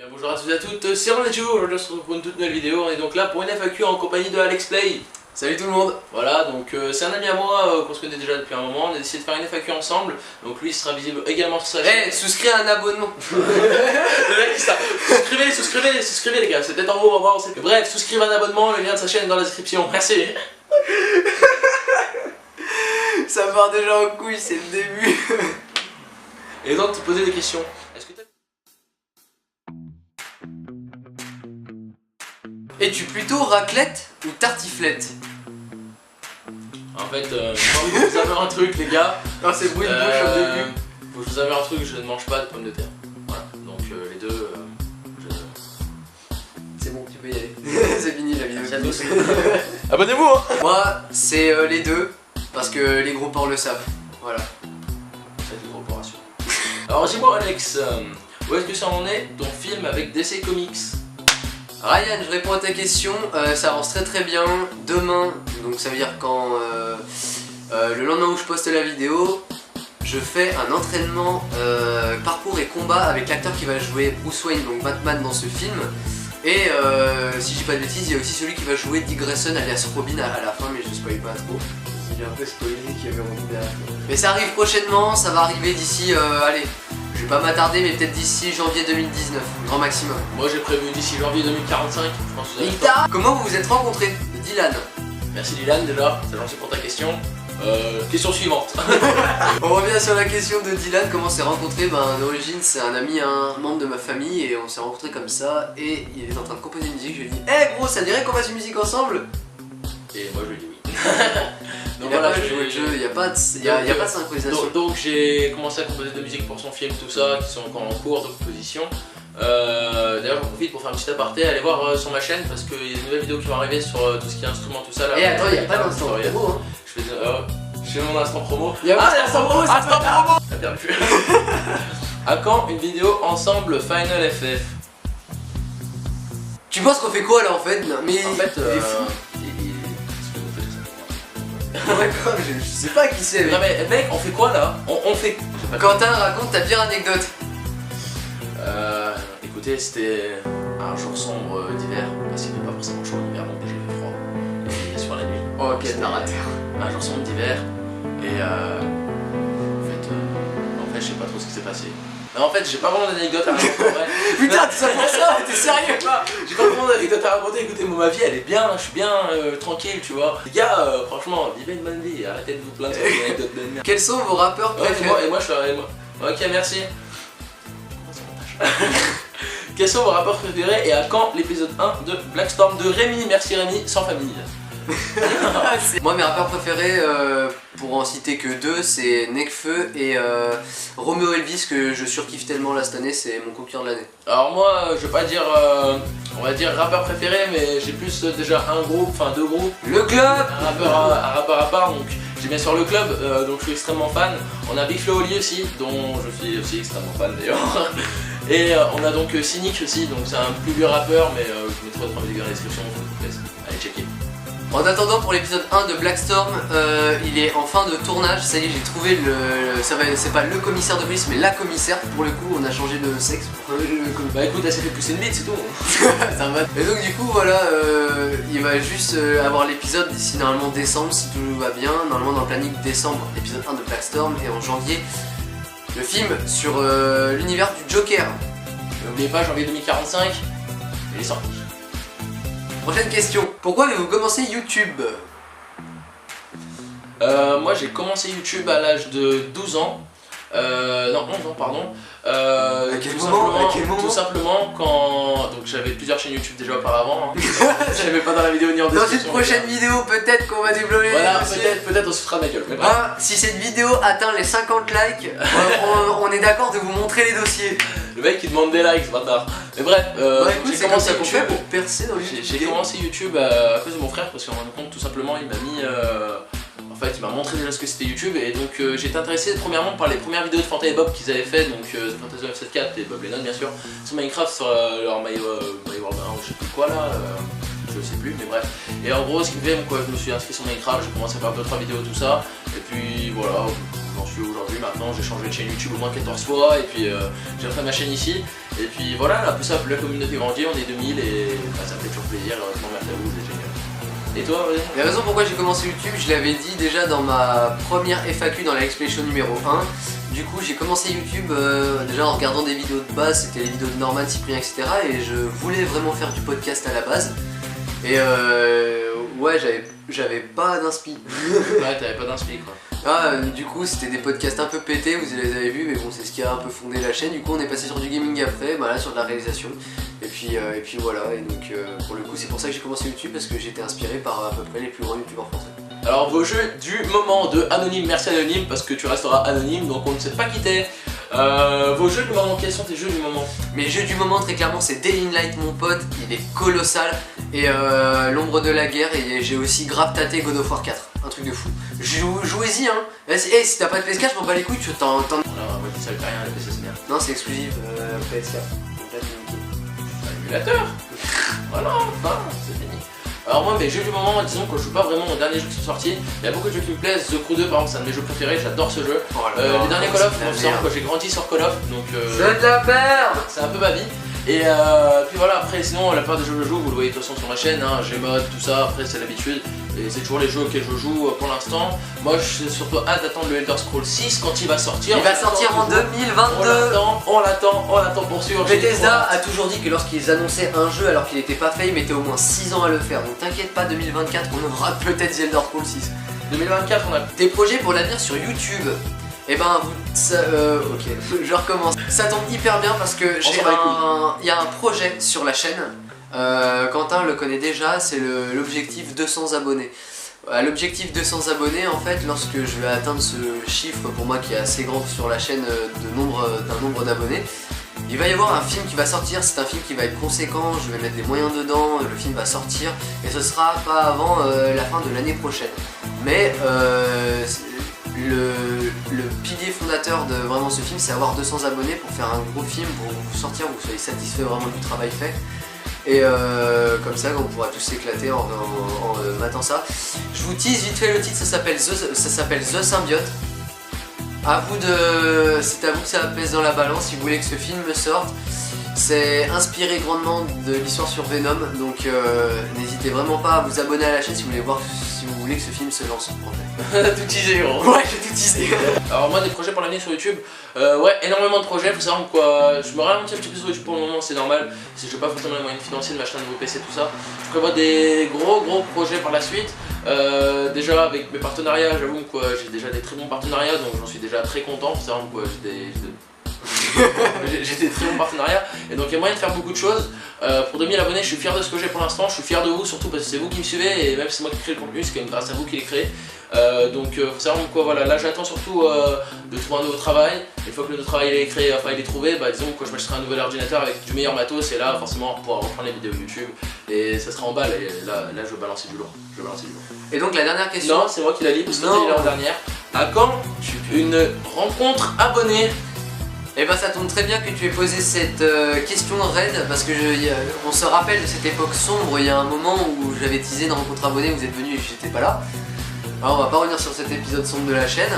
Bien, bonjour à tous et à toutes, c'est Ronaldo, aujourd'hui on se retrouve pour une toute nouvelle vidéo. On est donc là pour une FAQ en compagnie de Alex Play. Salut tout le monde. Voilà, donc c'est un ami à moi qu'on se connaît déjà depuis un moment. On a décidé de faire une FAQ ensemble. Donc lui il sera visible également sur sa chaîne. Eh, souscris à un abonnement. Le mec dit ça. Souscrivez les gars, c'est peut-être en haut, on va voir, on sait. Bref, souscrivez un abonnement, le lien de sa chaîne est dans la description. Merci. Ça part déjà en couille, c'est le début. Et donc te poser des questions. Est-ce que t'as... Es-tu plutôt raclette ou tartiflette? En fait, faut que vous avez un truc les gars. Non, c'est bruit de bouche au début. Faut que vous avez un truc, je ne mange pas de pommes de terre. Voilà, donc les deux, C'est bon, tu peux y aller. C'est fini la vidéo. Merci à tous. Abonnez-vous hein. Moi, c'est les deux, parce que les gros porcs le savent. Voilà. C'est une corporation. Alors dis-moi Alex, où est-ce que ça en est ton film avec DC Comics? Ryan, je réponds à ta question, ça avance très bien. Demain, donc ça veut dire quand le lendemain où je poste la vidéo, je fais un entraînement parcours et combat avec l'acteur qui va jouer Bruce Wayne, donc Batman dans ce film. Et si je dis pas de bêtises, il y a aussi celui qui va jouer Dick Grayson alias Robin à la fin, mais je spoil pas trop. Il est un peu spoilé qu'il y avait Robin à la fin. Mais ça arrive prochainement, ça va arriver d'ici, allez, je vais pas m'attarder, mais peut-être d'ici janvier 2019, grand maximum. Moi j'ai prévu d'ici janvier 2045, je pense que vous avez le temps. Ita, comment vous vous êtes rencontrés? Dylan. Merci Dylan déjà, c'est gentil pour ta question. Question suivante. On revient sur la question de Dylan, comment on s'est rencontrés. Ben d'origine c'est un ami, un membre de ma famille, et on s'est rencontrés comme ça. Et il est en train de composer une musique, je lui ai dit hey gros, ça dirait qu'on fasse une musique ensemble? Et moi je lui ai dit oui. Donc voilà, joué le jeu, il n'y a pas de synchronisation. Donc j'ai commencé à composer de la musique pour son film, tout ça, qui sont encore en cours de composition. D'ailleurs j'en profite pour faire un petit aparté, allez voir sur ma chaîne parce qu'il y a des nouvelles vidéos qui vont arriver sur tout ce qui est instrument, tout ça là. Et attends, il n'y a pas d'instant promo hein. Je fais mon instant promo. Il y a pas d'instant promo, instant promo. T'as perdu. À quand une vidéo ensemble Final FF? Tu penses qu'on fait quoi là en fait? Mais en fait, d'accord, je sais pas qui c'est. Non mais mec, on fait quoi là? On fait... Quentin, raconte ta pire anecdote. Écoutez, c'était un jour sombre d'hiver, parce qu'il fait pas forcément chaud en hiver, donc déjà il fait froid. Et bien sûr la nuit. Oh quel narrateur. Un jour sombre d'hiver, et en fait je sais pas trop ce qui s'est passé. Non, en fait, j'ai pas vraiment d'anecdote à raconter en vrai. Putain, tout ça pour ça, t'es sérieux? J'ai pas vraiment d'anecdote à raconter, écoutez, moi, ma vie elle est bien, je suis bien tranquille, tu vois. Les gars, franchement, vivez une bonne vie, arrêtez de vous plaindre sur des anecdotes de merde. Quels sont vos rappeurs préférés? Et moi je suis ok, merci. Quels sont vos rappeurs préférés et à quand l'épisode 1 de Black Storm de Rémi? Merci Rémi, sans famille. Moi mes rappeurs préférés, pour en citer que deux, c'est Nekfeu et Romeo Elvis que je surkiffe tellement là cette année, c'est mon coup de cœur de l'année. Alors moi je vais pas dire, on va dire rappeur préféré, mais j'ai plus déjà un groupe, enfin deux groupes. Le Club. Un rappeur à part, donc j'ai bien sûr le Club, donc je suis extrêmement fan. On a Big Flo Oli aussi, dont je suis aussi extrêmement fan d'ailleurs. Et on a donc Cynic aussi, donc c'est un plus vieux rappeur, mais je mettrai votre musique dans la description, faut que vous plaise. Allez checker. En attendant pour l'épisode 1 de Black Storm, il est en fin de tournage, ça y est j'ai trouvé c'est pas le commissaire de police mais la commissaire, pour le coup on a changé de sexe pour Bah écoute, elle s'est fait pousser une bite, c'est tout. Et donc du coup voilà, il va juste avoir l'épisode d'ici normalement décembre si tout va bien, normalement dans le planning décembre, l'épisode 1 de Black Storm, et en janvier, le film sur l'univers du Joker. N'oubliez pas, janvier 2045, il est sorti. Prochaine question, pourquoi avez-vous commencé YouTube? Moi j'ai commencé YouTube à l'âge de 12 ans, non 11 ans pardon. À quel moment? Tout simplement quand... Donc j'avais plusieurs chaînes YouTube déjà auparavant, hein. J'avais pas dans la vidéo ni en description. Dans une prochaine vidéo peut-être qu'on va développer. Voilà, peut-être on se foutra de ma gueule. Mais bref. Si cette vidéo atteint les 50 likes, on est d'accord de vous montrer les dossiers. Le mec il demande des likes, bâtard. Mais bref, j'ai commencé YouTube pour percer dans YouTube. J'ai commencé YouTube à cause de mon frère parce qu'en fin de compte tout simplement il m'a mis... En fait, il m'a montré déjà ce que c'était YouTube, et donc j'ai été intéressé premièrement par les premières vidéos de Fanta et Bob qu'ils avaient fait, donc Fantasy F74 et Bob Lennon bien sûr, sur Minecraft, sur leur My World 1 ou je sais plus quoi là, je sais plus, mais bref. Et en gros, ce qui me fait, quoi, je me suis inscrit sur Minecraft, j'ai commencé à faire 2-3 vidéos, tout ça, et puis voilà, j'en suis aujourd'hui. Maintenant j'ai changé de chaîne YouTube au moins 14 fois, et puis j'ai refait ma chaîne ici. Et puis voilà, là, plus ça, la communauté grandit, on est 2000 et bah, ça me fait toujours plaisir, heureusement, merci à vous, c'est génial. Et toi, Aurélien? La raison pourquoi j'ai commencé YouTube, je l'avais dit déjà dans ma première FAQ dans la Explanation numéro 1. Du coup j'ai commencé YouTube déjà en regardant des vidéos de base, c'était les vidéos de Norman, Cyprien, etc. Et je voulais vraiment faire du podcast à la base. Et ouais, j'avais pas d'inspi. Ouais, t'avais pas d'inspi quoi. Ah, du coup c'était des podcasts un peu pétés, vous les avez vus, mais bon c'est ce qui a un peu fondé la chaîne. Du coup on est passé sur du gaming après, bah là sur de la réalisation. Et puis voilà, et donc pour le coup c'est pour ça que j'ai commencé YouTube, parce que j'étais inspiré par à peu près les plus grands youtubeurs français. Alors vos jeux du moment de Anonyme, merci Anonyme parce que tu resteras anonyme donc on ne sait pas qui t'es. Vos jeux du moment, quels sont tes jeux du moment? Mes jeux du moment très clairement c'est Dying Light mon pote, il est colossal. Et l'ombre de la guerre, et j'ai aussi grave tâté God of War 4, un truc de fou. Jouez-y hein. Hey, si t'as pas de PS4 je m'en bats les couilles, tu t'en... Non, moi je dis ça veut rien, le PC c'est bien. Non c'est exclusif PS4. Émulateur. Voilà, enfin, c'est fini. Alors moi mes jeux du moment, disons que je joue pas vraiment aux derniers jeux qui sont sortis. Il y a beaucoup de jeux qui me plaisent, The Crew 2 par exemple c'est un de mes jeux préférés, j'adore ce jeu. Oh là, les derniers Call of, j'ai grandi sur Call of, donc c'est de la merde. c'est un peu ma vie. Et puis voilà, après sinon la plupart des jeux que je joue, vous le voyez de toute façon sur ma chaîne, hein, Gmod, tout ça, après c'est l'habitude. Et c'est toujours les jeux auxquels je joue pour l'instant. Moi je suis surtout hâte d'attendre le Elder Scrolls 6 quand il va sortir. Il va sortir en 2022. On l'attend pour sûr. Bethesda a toujours dit que lorsqu'ils annonçaient un jeu alors qu'il n'était pas fait, ils mettaient au moins 6 ans à le faire. Donc t'inquiète pas, 2024 on aura peut-être The Elder Scrolls 6. 2024 on a des projets pour l'avenir sur YouTube. Et ben ok, je recommence. Ça tombe hyper bien parce que il y a un projet sur la chaîne. Quentin le connaît déjà, c'est l'objectif 200 abonnés. L'objectif 200 abonnés, en fait, lorsque je vais atteindre ce chiffre pour moi qui est assez grand sur la chaîne d'un nombre d'abonnés, il va y avoir un film qui va sortir. C'est un film qui va être conséquent, je vais mettre des moyens dedans, le film va sortir et ce sera pas avant la fin de l'année prochaine. Mais le pilier fondateur de vraiment ce film, c'est avoir 200 abonnés pour faire un gros film, pour vous sortir, vous soyez satisfait vraiment du travail fait. Et comme ça on pourra tous s'éclater en matant ça. Je vous tease vite fait le titre, ça s'appelle The Symbiote. C'est à vous que ça pèse dans la balance si vous voulez que ce film sorte. C'est inspiré grandement de l'histoire sur Venom, donc n'hésitez vraiment pas à vous abonner à la chaîne si vous voulez que ce film se lance. Tout teasé gros. Ouais, j'ai tout teasé. Alors moi des projets pour l'avenir sur YouTube, ouais énormément de projets, faut savoir quoi, je me ralentis un petit peu sur YouTube pour le moment, c'est normal, si je n'ai pas forcément les moyens financiers de m'acheter un nouveau PC tout ça. Je prévois des gros projets par la suite, déjà avec mes partenariats, j'avoue quoi, j'ai déjà des très bons partenariats donc j'en suis déjà très content, faut savoir quoi, j'ai des très bons partenariats et donc il y a moyen de faire beaucoup de choses. Pour 2000 abonnés, je suis fier de ce que j'ai pour l'instant, je suis fier de vous surtout parce que c'est vous qui me suivez et même si c'est moi qui crée le contenu, c'est quand même grâce à vous qui l'ai créé. Donc faut savoir quoi, voilà, là j'attends surtout de trouver un nouveau travail. Une fois que le nouveau travail est créé, enfin il est trouvé, bah disons que je m'achèterai un nouvel ordinateur avec du meilleur matos et là forcément on pourra reprendre les vidéos YouTube et ça sera en balle et là je vais balancer du lourd. Et donc la dernière question. Non, c'est moi qui l'a dit parce que c'était l'an dernière. À quand une rencontre abonnée? Et bah ça tombe très bien que tu aies posé cette question raide parce que on se rappelle de cette époque sombre, il y a un moment où j'avais teasé une rencontre abonnée, vous êtes venus et j'étais pas là. Alors on va pas revenir sur cet épisode sombre de la chaîne.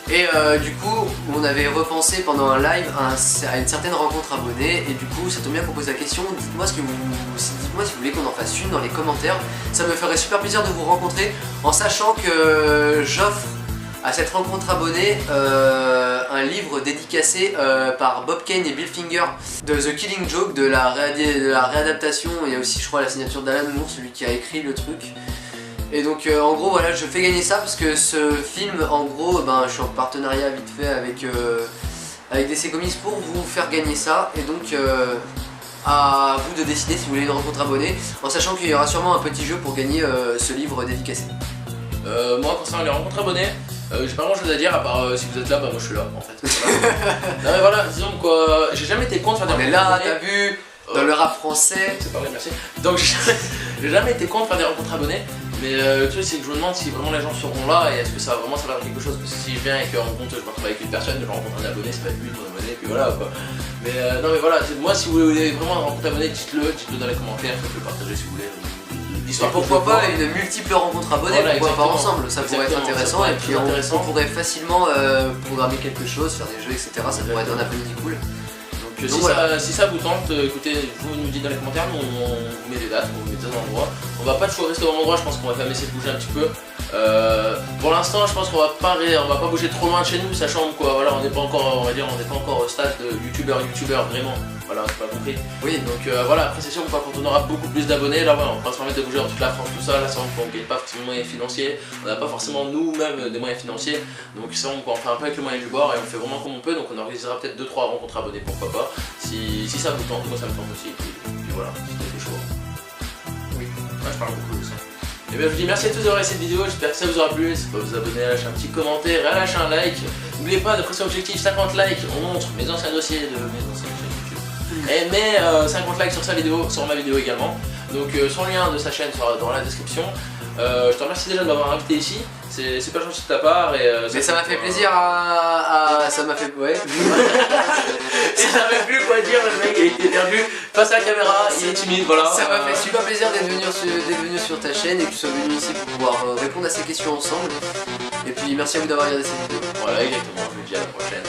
Et du coup on avait repensé pendant un live à une certaine rencontre abonnée et du coup ça tombe bien qu'on pose la question, dites-moi si vous voulez qu'on en fasse une dans les commentaires. Ça me ferait super plaisir de vous rencontrer en sachant que j'offre à cette rencontre abonnée un livre dédicacé par Bob Kane et Bill Finger de The Killing Joke, de la réadaptation. Il y a aussi je crois la signature d'Alan Moore, celui qui a écrit le truc. Et donc en gros voilà, je fais gagner ça parce que ce film en gros je suis en partenariat vite fait avec DC Comics pour vous faire gagner ça. Et donc à vous de décider si vous voulez une rencontre abonnée en sachant qu'il y aura sûrement un petit jeu pour gagner ce livre dédicacé. Moi concernant les rencontres abonnées, j'ai pas grand chose à dire à part si vous êtes là, bah moi je suis là en fait. Voilà. Non mais voilà, disons quoi, j'ai jamais été contre faire des rencontres abonnées. Mais là, t'as vu, dans le rap français. C'est pas vrai, merci. Donc j'ai jamais été contre faire des rencontres abonnés, mais le truc c'est que je me demande si vraiment les gens seront là et est-ce que ça va vraiment servir à quelque chose. Parce que si je viens et que je me retrouve avec une personne, je rencontre un abonné, c'est pas lui ton abonné, puis voilà quoi. Mais non mais voilà, moi si vous voulez vraiment une rencontre abonnée, dites-le dans les commentaires, faites-le partager si vous voulez. Et pourquoi pas une multiple rencontre abonnée, voilà, pourquoi pas ensemble, ça pourrait être intéressant et puis on pourrait facilement programmer quelque chose, faire des jeux etc, ça pourrait être un après-midi cool. Donc Donc, Donc voilà. si ça vous tente, écoutez, vous nous dites dans les commentaires, nous on met des dates, on met des endroits. On va pas toujours rester au même endroit, je pense qu'on va quand même essayer de bouger un petit peu. Pour l'instant, je pense qu'on va pas bouger trop loin de chez nous, sachant quoi, voilà, on n'est pas encore, on va dire, on n'est pas encore au stade de youtubeur vraiment. Voilà, c'est pas compris. Oui. Donc voilà, après c'est sûr, quand on aura beaucoup plus d'abonnés, là ouais, on va se permettre de bouger dans toute la France, tout ça. Là, c'est vrai qu'on ne gagne pas forcément de moyens financiers, on n'a pas forcément nous-mêmes des moyens financiers. Donc c'est vrai qu'on fait un peu avec le moyen du bord et on fait vraiment comme on peut. Donc on organisera peut-être 2-3 rencontres abonnés, pourquoi pas. Si ça vous tente, moi ça me tente aussi. Puis voilà, c'était chaud. Oui, moi je parle beaucoup de ça. Et bien je vous dis merci à tous d'avoir regardé cette vidéo, j'espère que ça vous aura plu. Si vous vous abonner, lâchez un petit commentaire et lâchez un like. N'oubliez pas de presser objectif 50 likes, on montre mes anciens dossiers de mes anciennes chaînes YouTube. Et mets 50 likes sur sa vidéo, sur ma vidéo également. Donc son lien de sa chaîne sera dans la description. Je te remercie déjà de m'avoir invité ici, c'est super gentil de ta part et mais ça m'a fait plaisir ça m'a fait... ouais. Et je savais plus quoi dire, le mec il était perdu face à la caméra, il est timide, voilà. Ça m'a fait super plaisir d'être venu sur ta chaîne et que tu sois venu ici pour pouvoir répondre à ces questions ensemble. Et puis merci à vous d'avoir regardé cette vidéo. Voilà, exactement, je vous dis à la prochaine.